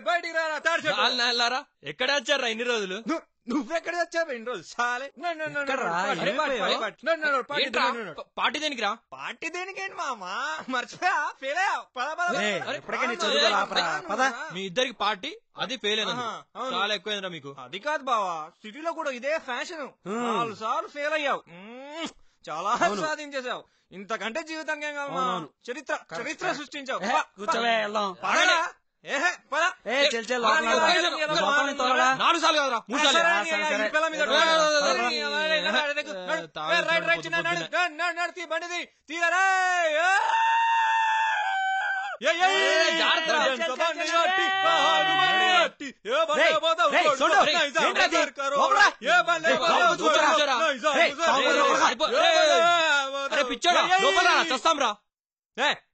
బయటికి రారా ఎక్కడ వచ్చారా ఇన్ని రోజులు? నువ్వెక్కడ వచ్చావు ఇన్ని రోజులు? సాలే పార్టీ దేనికి రా? పార్టీ దేనికేంటి మామా? మర్చిపోయా? ఫెయిల్ అయ్యా? మీ ఇద్దరికి పార్టీ అది ఫెయిల్ అయినా చాలా ఎక్కువైందిరా మీకు. అది కాదు బావా, సిటీలో కూడా ఇదే ఫ్యాషన్. 4 సార్లు ఫెయిల్ అయ్యావు, చాలా సాధించేసావు. ఇంతకంటే జీవితంగా ఏం కావాలి? చరిత్ర సృష్టించావు. బండిది తీయరా? పిచ్చాడా చస్తాం రా.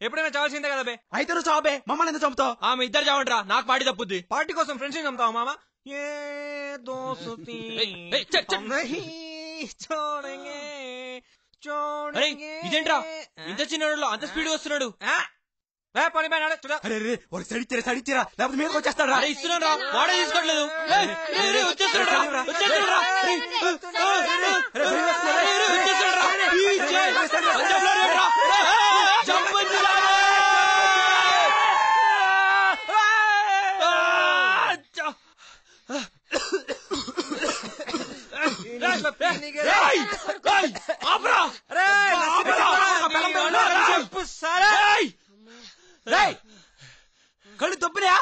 ఎప్పుడైనా చావాల్సిందే కదా బే. అయితే నువ్వు చావబే, మమ్మల్ని ఎందుకు చంపుతావు? ఆమె ఇద్దరు చావండి రా, నాకు పార్టీ తప్పుద్ది. పార్టీ కోసం ఫ్రెండ్స్ చంపుతావా మామ? ఇదేంట్రా ఇంత చిన్న అంత స్పీడ్ వస్తున్నాడు? సడిచ్చిరా లేకపోతే మీదకి వచ్చేస్తాడు. ఇస్తున్నాడు రా, వాడే తీసుకోవట్లేదు. కళ్ళు తొప్పినా